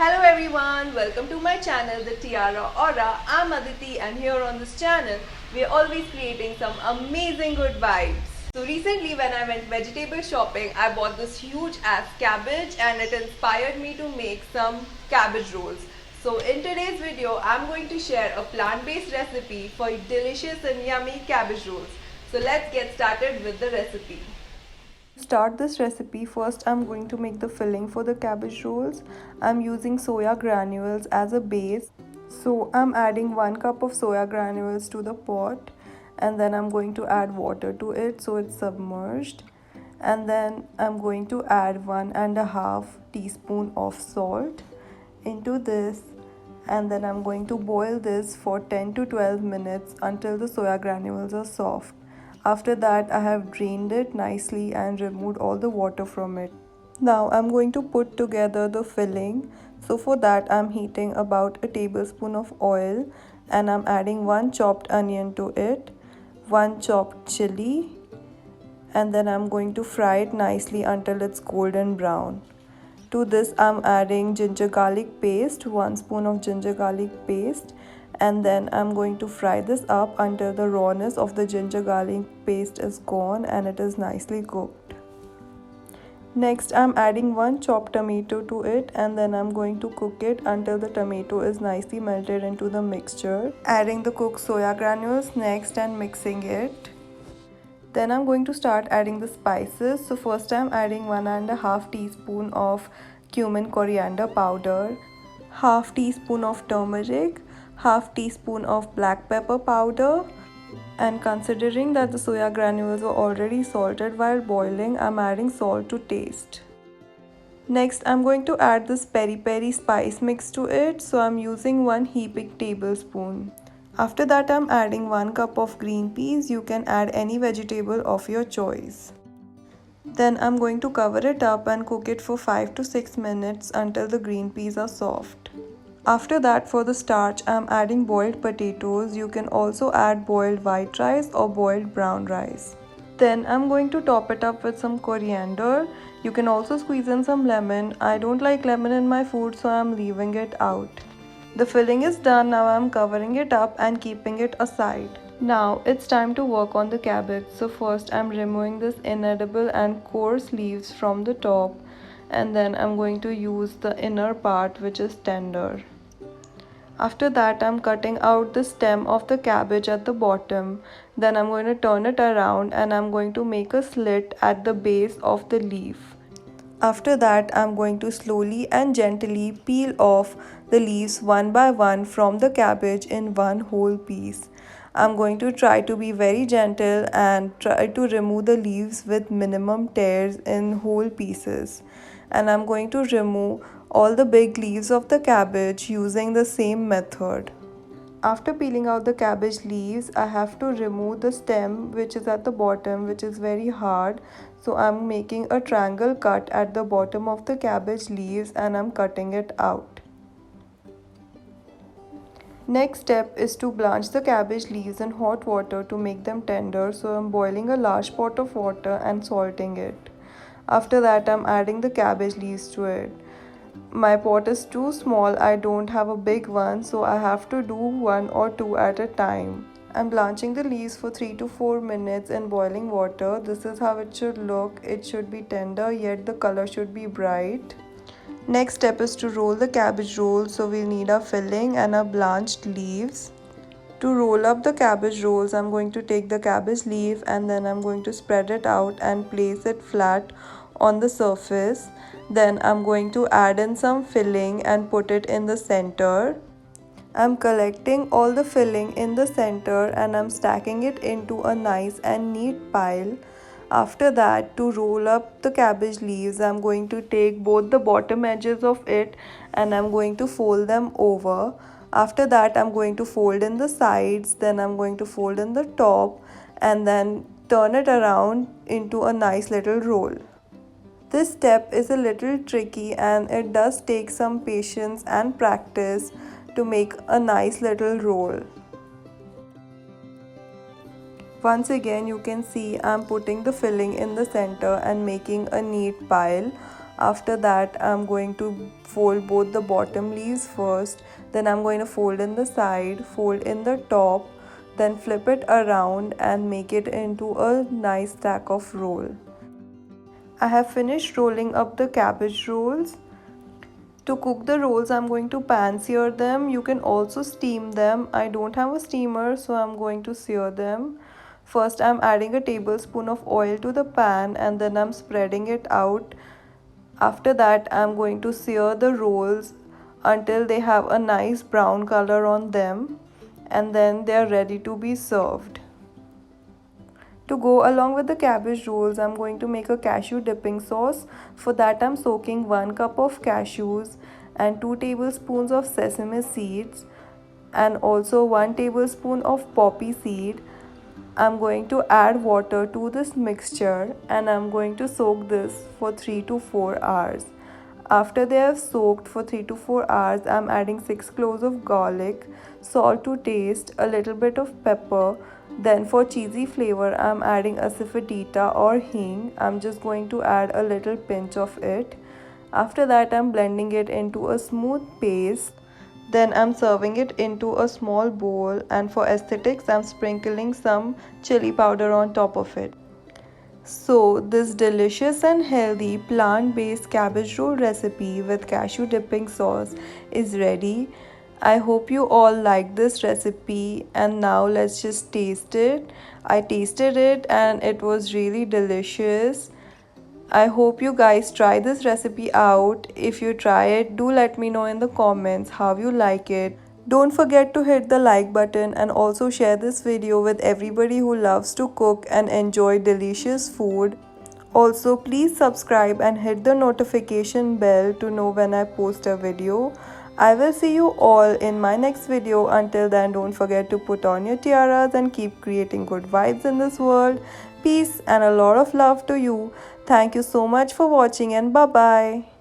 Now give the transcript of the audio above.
Hello everyone, welcome to my channel The Tiara Aura. I'm Aditi and here on this channel we're always creating some amazing good vibes. So recently when I went vegetable shopping, I bought this huge ass cabbage and it inspired me to make some cabbage rolls. So in today's video, I'm going to share a plant-based recipe for delicious and yummy cabbage rolls. So let's get started with the recipe. To start this recipe, first I'm going to make the filling for the cabbage rolls. I'm using soya granules as a base. So I'm adding 1 cup of soya granules to the pot and then I'm going to add water to it so it's submerged. And then I'm going to add 1.5 teaspoon of salt into this, and then I'm going to boil this for 10 to 12 minutes until the soya granules are soft. After that, I have drained it nicely and removed all the water from it. Now I'm going to put together the filling. So for that, I'm heating about a tablespoon of oil and I'm adding 1 chopped onion to it, 1 chopped chili, and then I'm going to fry it nicely until it's golden brown. To this, I'm adding ginger garlic paste, 1 spoon of ginger garlic paste, and then I'm going to fry this up until the rawness of the ginger garlic paste is gone and it is nicely cooked. Next, I'm adding 1 chopped tomato to it and then I'm going to cook it until the tomato is nicely melted into the mixture. Adding the cooked soya granules next and mixing it. Then I'm going to start adding the spices. So first I'm adding 1.5 teaspoon of cumin coriander powder, half teaspoon of turmeric, half teaspoon of black pepper powder, and considering that the soya granules were already salted while boiling, I'm adding salt to taste. Next, I'm going to add this peri peri spice mix to it, so I'm using 1 heaping tablespoon. After that, I'm adding 1 cup of green peas. You can add any vegetable of your choice. Then I'm going to cover it up and cook it for 5 to 6 minutes until the green peas are soft. After that, for the starch, I'm adding boiled potatoes. You can also add boiled white rice or boiled brown rice. Then I'm going to top it up with some coriander. You can also squeeze in some lemon. I don't like lemon in my food, so I'm leaving it out. The filling is done. Now I'm covering it up and keeping it aside. Now it's time to work on the cabbage. So first I'm removing this inedible and coarse leaves from the top, and then I'm going to use the inner part which is tender. After that, I'm cutting out the stem of the cabbage at the bottom. Then I'm going to turn it around and I'm going to make a slit at the base of the leaf. After that, I'm going to slowly and gently peel off the leaves one by one from the cabbage in one whole piece. I'm going to try to be very gentle and try to remove the leaves with minimum tears in whole pieces. And I'm going to remove all the big leaves of the cabbage using the same method. After peeling out the cabbage leaves, I have to remove the stem which is at the bottom, which is very hard. So I'm making a triangle cut at the bottom of the cabbage leaves and I'm cutting it out. Next step is to blanch the cabbage leaves in hot water to make them tender. So I'm boiling a large pot of water and salting it. After that, I'm adding the cabbage leaves to it. My pot is too small, I don't have a big one, so I have to do 1 or 2 at a time. I'm blanching the leaves for 3 to 4 minutes in boiling water. This is how it should look. It should be tender, yet the color should be bright. Next step is to roll the cabbage roll. So we'll need our filling and our blanched leaves. To roll up the cabbage rolls, I'm going to take the cabbage leaf and then I'm going to spread it out and place it flat on the surface. Then I'm going to add in some filling and put it in the center. I'm collecting all the filling in the center and I'm stacking it into a nice and neat pile. After that, to roll up the cabbage leaves, I'm going to take both the bottom edges of it and I'm going to fold them over. After that, I'm going to fold in the sides, then I'm going to fold in the top and then turn it around into a nice little roll. This step is a little tricky and it does take some patience and practice to make a nice little roll. Once again, you can see I'm putting the filling in the center and making a neat pile. After that, I'm going to fold both the bottom leaves first. Then I'm going to fold in the side, fold in the top, then flip it around and make it into a nice stack of roll. I have finished rolling up the cabbage rolls. To cook the rolls, I'm going to pan sear them. You can also steam them. I don't have a steamer, so I'm going to sear them. First, I'm adding a tablespoon of oil to the pan and then I'm spreading it out. After that, I'm going to sear the rolls until they have a nice brown color on them, and then they are ready to be served. To go along with the cabbage rolls, I'm going to make a cashew dipping sauce. For that, I'm soaking 1 cup of cashews and 2 tablespoons of sesame seeds and also 1 tablespoon of poppy seed. I'm going to add water to this mixture and I'm going to soak this for 3 to 4 hours. After they have soaked for 3 to 4 hours, I'm adding 6 cloves of garlic, salt to taste, a little bit of pepper. Then for cheesy flavor, I'm adding asafoetida or hing. I'm just going to add a little pinch of it. After that, I'm blending it into a smooth paste. Then I'm serving it into a small bowl, and for aesthetics, I'm sprinkling some chili powder on top of it. So this delicious and healthy plant-based cabbage roll recipe with cashew dipping sauce is ready. I hope you all like this recipe, and now let's just taste it. I tasted it and it was really delicious. I hope you guys try this recipe out. If you try it, do let me know in the comments how you like it. Don't forget to hit the like button and also share this video with everybody who loves to cook and enjoy delicious food. Also, please subscribe and hit the notification bell to know when I post a video. I will see you all in my next video. Until then, don't forget to put on your tiaras and keep creating good vibes in this world. Peace and a lot of love to you. Thank you so much for watching and bye-bye.